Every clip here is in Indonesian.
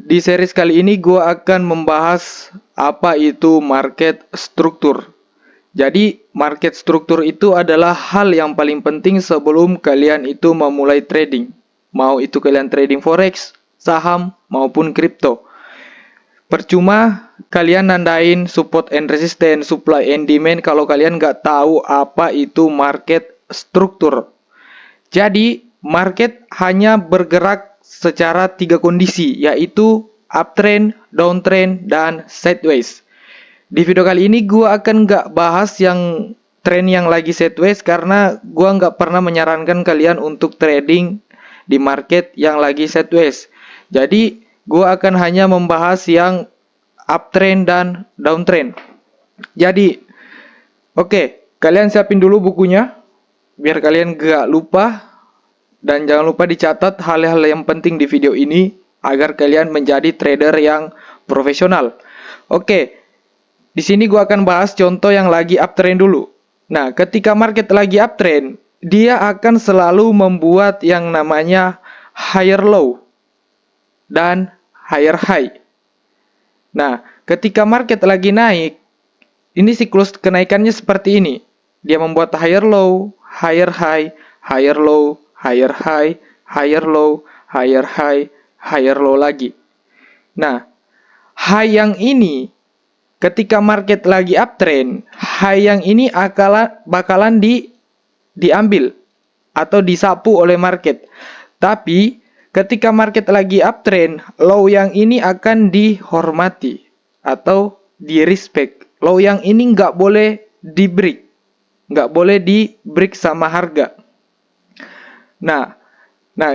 Di series kali ini gue akan membahas apa itu market struktur. Jadi market struktur itu adalah hal yang paling penting sebelum kalian itu memulai trading. Mau itu kalian trading forex, saham, maupun kripto. Percuma kalian nandain support and resistance, supply and demand kalau kalian nggak tahu apa itu market struktur. Jadi market hanya bergerak secara 3 kondisi, yaitu uptrend, downtrend, dan sideways. Di video kali ini gue akan nggak bahas yang trend yang lagi sideways karena gue nggak pernah menyarankan kalian untuk trading di market yang lagi sideways. Jadi gue akan hanya membahas yang uptrend dan downtrend. Jadi oke, kalian siapin dulu bukunya biar kalian gak lupa. Dan jangan lupa dicatat hal-hal yang penting di video ini agar kalian menjadi trader yang profesional. Oke, di sini gua akan bahas contoh yang lagi uptrend dulu. Nah, ketika market lagi uptrend, dia akan selalu membuat yang namanya higher low dan higher high. Nah, ketika market lagi naik, ini siklus kenaikannya seperti ini. Dia membuat higher low, higher high, higher low, higher high, higher low, higher high, higher low lagi. Nah, high yang ini ketika market lagi uptrend, high yang ini bakalan diambil atau disapu oleh market. Tapi ketika market lagi uptrend, low yang ini akan dihormati atau di respect. Low yang ini nggak boleh di break, nggak boleh di break sama harga. Nah,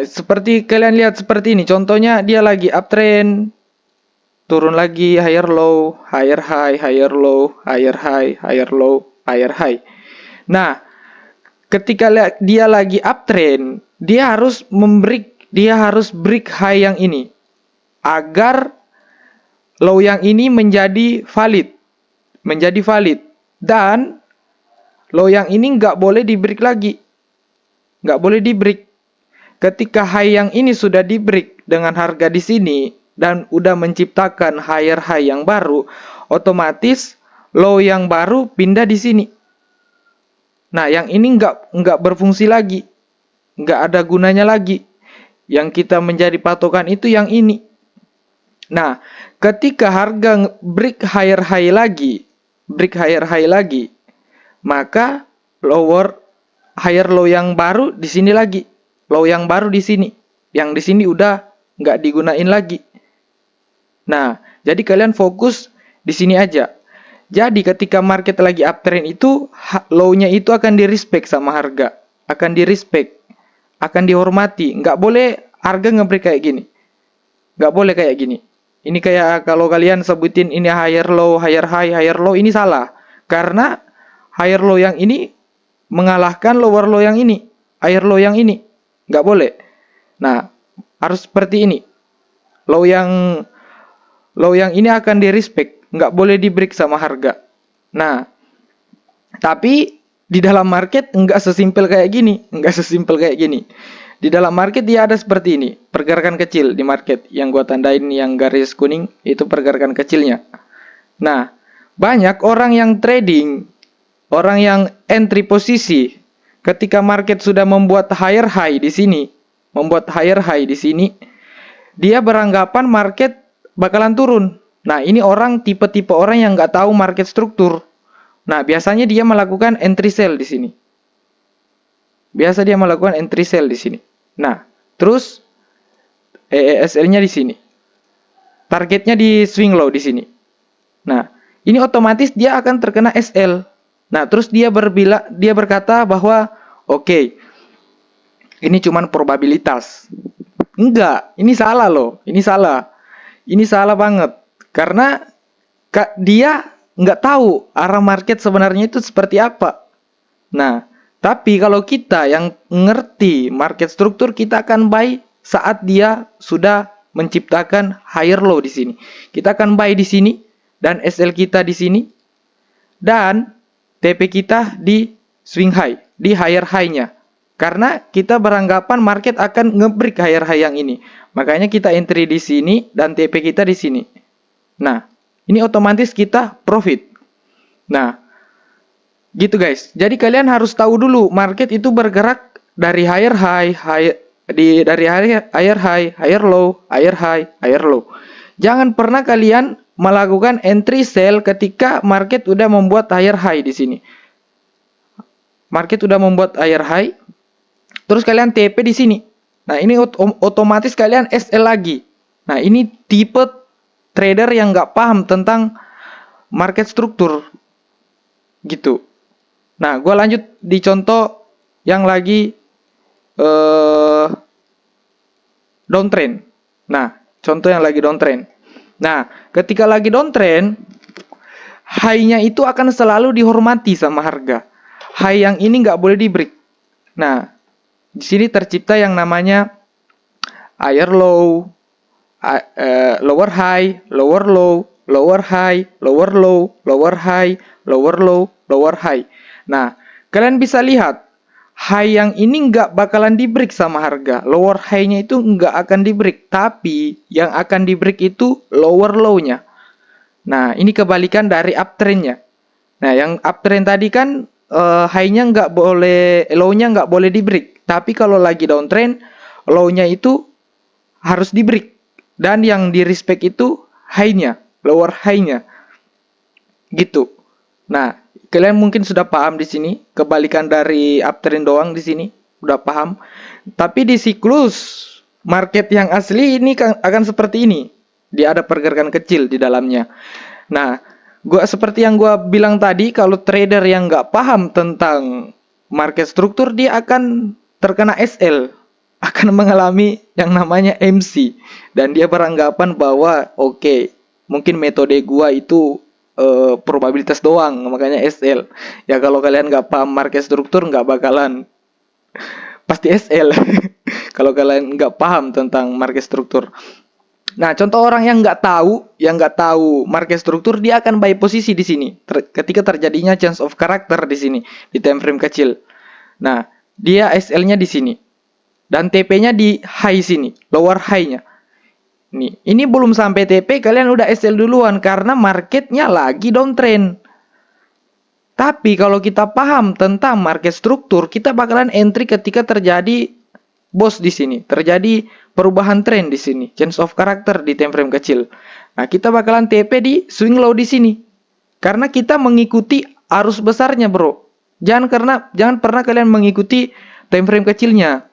seperti kalian lihat seperti ini. Contohnya dia lagi uptrend, turun lagi, higher low, higher high, higher low, higher high, higher low, higher high. Nah, ketika dia lagi uptrend, dia harus break high yang ini agar low yang ini menjadi valid, dan low yang ini nggak boleh di break lagi. Nggak boleh di break. Ketika high yang ini sudah di break dengan harga di sini dan udah menciptakan higher high yang baru, otomatis low yang baru pindah di sini. Nah, yang ini nggak berfungsi lagi, nggak ada gunanya lagi. Yang kita menjadi patokan itu yang ini. Nah, ketika harga break higher high lagi, maka higher low yang baru di sini lagi, low yang baru di sini, yang di sini udah nggak digunain lagi. Nah, jadi kalian fokus di sini aja. Jadi ketika market lagi uptrend itu, low-nya itu akan di-respect sama harga, akan di-respect, akan dihormati. Nggak boleh harga nge-break kayak gini, nggak boleh kayak gini. Ini kayak kalau kalian sebutin ini higher low, higher high, higher low, ini salah. Karena higher low yang ini mengalahkan lower low yang ini, higher low yang ini. Nggak boleh. Nah, harus seperti ini. Low yang ini akan di-respect, nggak boleh di-break sama harga. Nah, tapi di dalam market nggak sesimpel kayak gini. Di dalam market dia ada seperti ini, pergerakan kecil di market. Yang gua tandain yang garis kuning itu pergerakan kecilnya. Nah, banyak orang yang trading, orang yang entry posisi ketika market sudah membuat higher high di sini, dia beranggapan market bakalan turun. Nah, ini tipe-tipe orang yang nggak tahu market struktur. Nah, biasanya dia melakukan entry sell di sini. Nah, terus ESL-nya di sini. Targetnya di swing low di sini. Nah, ini otomatis dia akan terkena SL. Nah, terus dia berkata bahwa oke, ini cuman probabilitas. Enggak, ini salah loh. Ini salah banget. Karena dia nggak tahu arah market sebenarnya itu seperti apa. Nah, tapi kalau kita yang ngerti market struktur, kita akan buy saat dia sudah menciptakan higher low di sini. Kita akan buy di sini dan SL kita di sini dan TP kita di swing high, di higher high-nya. Karena kita beranggapan market akan nge-break higher high yang ini. Makanya kita entry di sini dan TP kita di sini. Nah, ini otomatis kita profit. Nah, gitu guys. Jadi kalian harus tahu dulu market itu bergerak dari higher high, dari higher high, higher low, higher high, higher low. Jangan pernah kalian melakukan entry sell ketika market udah membuat higher high di sini. Market udah membuat higher high, terus kalian TP di sini. Nah, ini otomatis kalian SL lagi. Nah, ini tipe trader yang nggak paham tentang market struktur. Gitu. Nah, gue lanjut di contoh yang lagi downtrend. Nah, contoh yang lagi downtrend. Nah, ketika lagi downtrend, high-nya itu akan selalu dihormati sama harga. High yang ini nggak boleh di break. Nah, di sini tercipta yang namanya higher low, lower high, lower low, lower high, lower low, lower high, lower low, lower high. Nah, kalian bisa lihat high yang ini nggak bakalan di break sama harga. Lower high-nya itu nggak akan di break, tapi yang akan di break itu lower low-nya. Nah, ini kebalikan dari uptrend-nya. Nah, yang uptrend tadi kan high-nya nggak boleh, low-nya nggak boleh di break. Tapi kalau lagi downtrend, low-nya itu harus di break. Dan yang di respect itu high-nya, lower high-nya. Gitu. Nah, kalian mungkin sudah paham di sini, kebalikan dari uptrend doang di sini, udah paham. Tapi di siklus market yang asli ini akan seperti ini. Dia ada pergerakan kecil di dalamnya. Nah, seperti yang gua bilang tadi, kalau trader yang nggak paham tentang market struktur, dia akan terkena SL, akan mengalami yang namanya MC, dan dia beranggapan bahwa oke, mungkin metode gua itu probabilitas doang, makanya SL. Ya kalau kalian nggak paham market struktur, nggak bakalan pasti SL. Kalau kalian nggak paham tentang market struktur. Nah, contoh orang yang nggak tahu market struktur, dia akan buy posisi di sini. Ketika terjadinya change of character di sini, di time frame kecil. Nah, dia SL-nya di sini. Dan TP-nya di high sini, lower high-nya. Nih, ini belum sampai TP, kalian udah SL duluan karena marketnya lagi downtrend. Tapi kalau kita paham tentang market struktur, kita bakalan entry ketika terjadi boss di sini, terjadi perubahan tren di sini, change of character di time frame kecil. Nah, kita bakalan TP di swing low di sini. Karena kita mengikuti arus besarnya, Bro. Jangan pernah kalian mengikuti time frame kecilnya.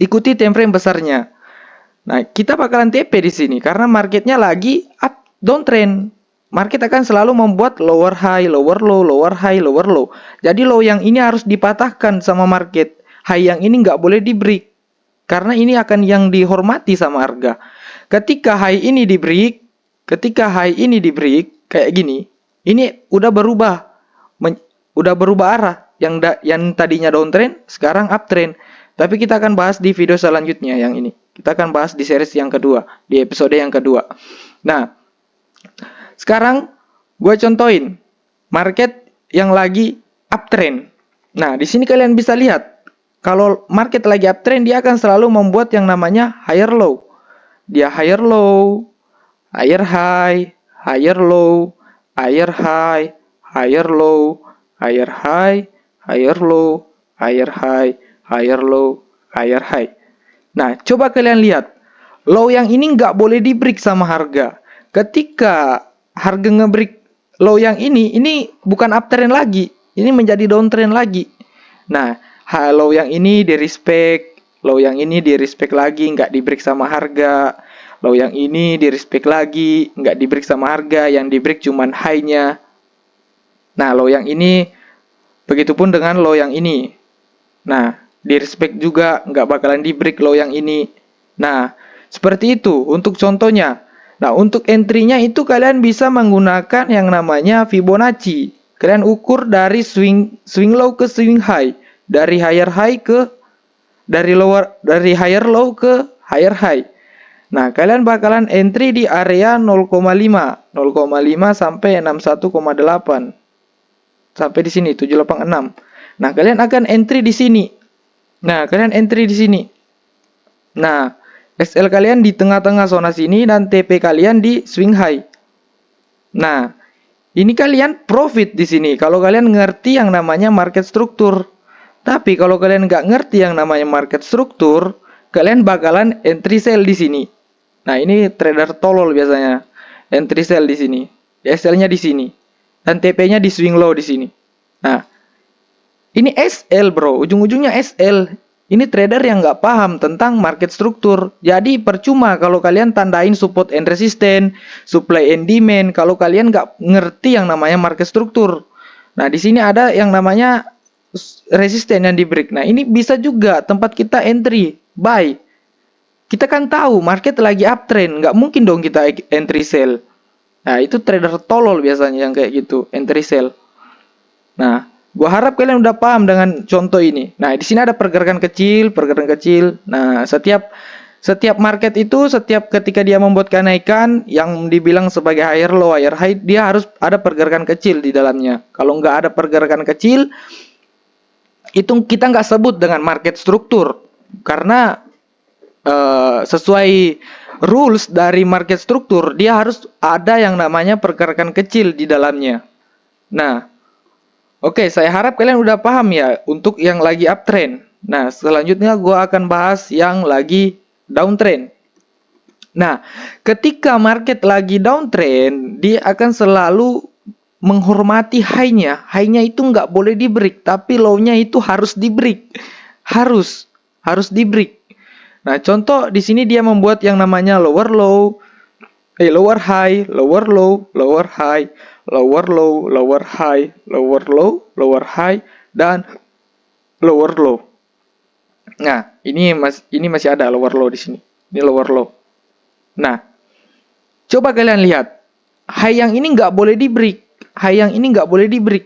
Ikuti time frame besarnya. Nah, kita bakalan TP di sini karena marketnya lagi up downtrend. Market akan selalu membuat lower high, lower low, lower high, lower low. Jadi low yang ini harus dipatahkan sama market. High yang ini nggak boleh di break. Karena ini akan yang dihormati sama harga. Ketika high ini di break, kayak gini, ini udah berubah. Udah berubah arah. Yang tadinya downtrend, sekarang uptrend. Tapi kita akan bahas di video selanjutnya yang ini. Kita akan bahas di series yang kedua, di episode yang kedua. Nah, sekarang gue contohin market yang lagi uptrend. Nah, di sini kalian bisa lihat. Kalau market lagi uptrend, dia akan selalu membuat yang namanya higher low. Dia higher low, higher high, higher low, higher high, higher low, higher high, higher low, higher high, higher low, higher high. Nah, coba kalian lihat. Low yang ini nggak boleh di break sama harga. Ketika harga nge-break low yang ini bukan uptrend lagi. Ini menjadi downtrend lagi. Nah, low yang ini di respect, low yang ini di respect lagi, nggak di break sama harga. Low yang ini di respect lagi, nggak di break sama harga, yang di break cuman high-nya. Nah, low yang ini, begitupun dengan low yang ini. Nah, di respect juga, nggak bakalan di break low yang ini. Nah, seperti itu untuk contohnya. Nah, untuk entry-nya itu kalian bisa menggunakan yang namanya Fibonacci. Kalian ukur dari swing low ke swing high. Dari higher low ke higher high. Nah, kalian bakalan entry di area 0,5 sampai 61,8. Sampai di sini 786. Nah, kalian akan entry di sini. Nah, SL kalian di tengah-tengah zona sini dan TP kalian di swing high. Nah, ini kalian profit di sini kalau kalian ngerti yang namanya market struktur. Tapi kalau kalian nggak ngerti yang namanya market struktur, kalian bakalan entry sell di sini. Nah, ini trader tolol biasanya. Entry sell di sini. SL-nya di sini. Dan TP-nya di swing low di sini. Nah, ini SL bro, ujung-ujungnya SL. Ini trader yang nggak paham tentang market struktur. Jadi percuma kalau kalian tandain support and resistance, supply and demand, kalau kalian nggak ngerti yang namanya market struktur. Nah, di sini ada yang namanya resisten yang di break. Nah, ini bisa juga tempat kita entry, buy. Kita kan tahu market lagi uptrend, nggak mungkin dong kita entry sell. Nah, itu trader tolol biasanya yang kayak gitu, entry sell. Nah, gua harap kalian udah paham dengan contoh ini. Nah, di sini ada pergerakan kecil, pergerakan kecil. Nah, setiap market itu setiap ketika dia membuat kenaikan yang dibilang sebagai higher low, higher high, dia harus ada pergerakan kecil di dalamnya. Kalau nggak ada pergerakan kecil, itu kita nggak sebut dengan market struktur. Karena sesuai rules dari market struktur, dia harus ada yang namanya pergerakan kecil di dalamnya. Nah, oke, saya harap kalian udah paham ya untuk yang lagi uptrend. Nah, selanjutnya gue akan bahas yang lagi downtrend. Nah, ketika market lagi downtrend, dia akan selalu menghormati high-nya. High-nya itu nggak boleh di break, tapi low-nya itu harus di break. Harus di break. Nah, contoh di sini dia membuat yang namanya lower low, lower high, lower low, lower high, lower low, lower high, lower low, lower high, dan lower low. Nah, ini masih ada lower low di sini. Ini lower low. Nah, coba kalian lihat. High yang ini nggak boleh di break. High yang ini nggak boleh di break.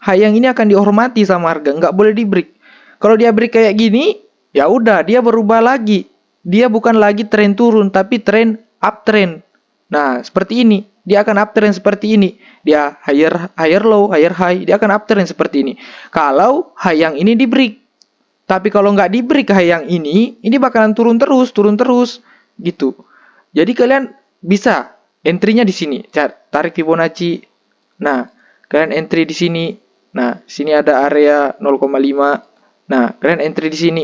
High yang ini akan dihormati sama harga, nggak boleh di break. Kalau dia break kayak gini, ya udah dia berubah lagi. Dia bukan lagi tren turun tapi tren uptrend. Nah, seperti ini. Dia akan uptrend seperti ini. Dia higher low, higher high, dia akan uptrend seperti ini. Kalau high yang ini di break. Tapi kalau nggak di break high yang ini bakalan turun terus gitu. Jadi kalian bisa entry-nya di sini, tarik Fibonacci. Nah, kalian entry di sini. Nah, sini ada area 0,5. Nah, kalian entry di sini.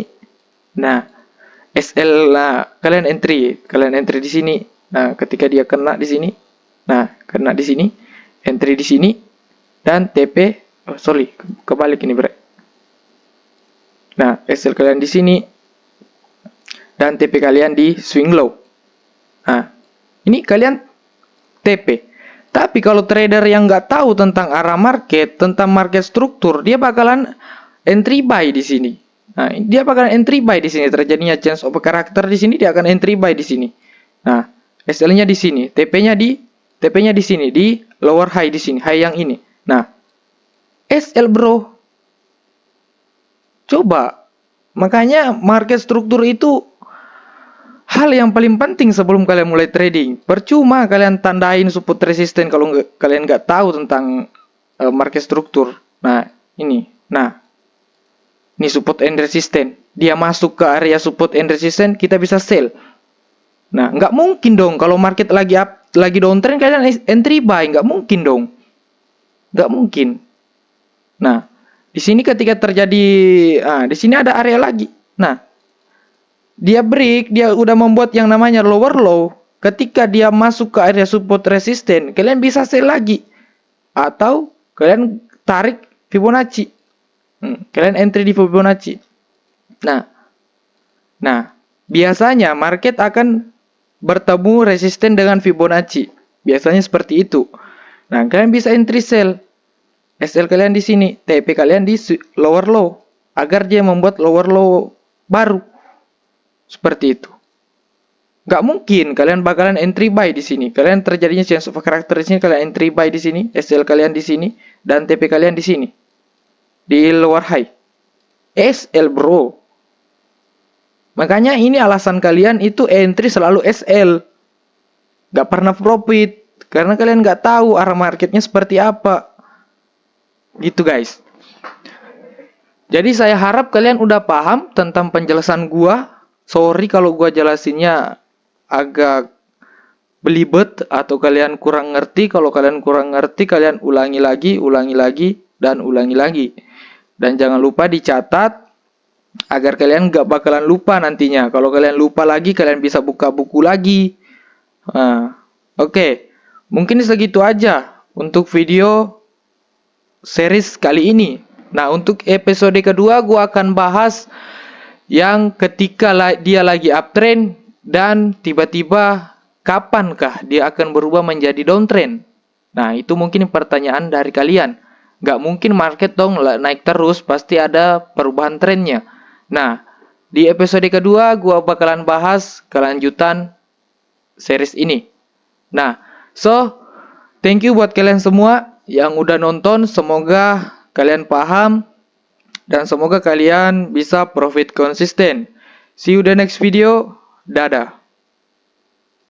Nah, SL lah, kalian entry di sini. Nah, ketika dia kena di sini, nah, kena di sini, entry di sini, dan TP, kebalik ini bre. Nah, SL kalian di sini, dan TP kalian di swing low. Nah, ini kalian TP. Tapi kalau trader yang nggak tahu tentang arah market, tentang market struktur, dia bakalan entry buy di sini. Nah, dia bakalan entry buy di sini. Terjadinya change of character di sini, dia akan entry buy di sini. Nah, SL-nya di sini, TP-nya di sini, di lower high di sini, high yang ini. Nah, SL bro. Coba. Makanya market struktur itu hal yang paling penting sebelum kalian mulai trading. Percuma kalian tandain support resisten kalau kalian nggak tahu tentang market struktur. Nah, ini. Nah, ini support and resistance. Dia masuk ke area support and resistance, kita bisa sell. Nah, nggak mungkin dong kalau market lagi downtrend kalian entry buy, nggak mungkin dong. Nggak mungkin. Nah, di sini ketika terjadi, di sini ada area lagi. Nah, dia break, dia udah membuat yang namanya lower low. Ketika dia masuk ke area support resisten, kalian bisa sell lagi. Atau kalian tarik Fibonacci. Kalian entry di Fibonacci. Nah, biasanya market akan bertemu resisten dengan Fibonacci. Biasanya seperti itu. Nah, kalian bisa entry sell. SL kalian di sini, TP kalian di lower low. Agar dia membuat lower low baru. Seperti itu. Nggak mungkin kalian bakalan entry buy di sini. Kalian terjadinya change of character di sini, kalian entry buy di sini, SL kalian di sini, dan TP kalian di sini. Di lower high. SL bro. Makanya ini alasan kalian itu entry selalu SL. Nggak pernah profit. Karena kalian nggak tahu arah marketnya seperti apa. Gitu guys. Jadi saya harap kalian udah paham tentang penjelasan gua Sorry kalau gua jelasinnya agak belibet atau kalian kurang ngerti. Kalau kalian kurang ngerti, kalian ulangi lagi, dan ulangi lagi. Dan jangan lupa dicatat agar kalian gak bakalan lupa nantinya. Kalau kalian lupa lagi, kalian bisa buka buku lagi. Nah, oke. Mungkin segitu aja untuk video series kali ini. Nah, untuk episode kedua gua akan bahas yang ketika dia lagi uptrend dan tiba-tiba kapankah dia akan berubah menjadi downtrend. Nah, itu mungkin pertanyaan dari kalian. Nggak mungkin market dong naik terus, pasti ada perubahan trennya. Nah, di episode kedua gua bakalan bahas kelanjutan series ini. Nah, thank you buat kalian semua yang udah nonton. Semoga kalian paham dan semoga kalian bisa profit konsisten. See you the next video. Dadah.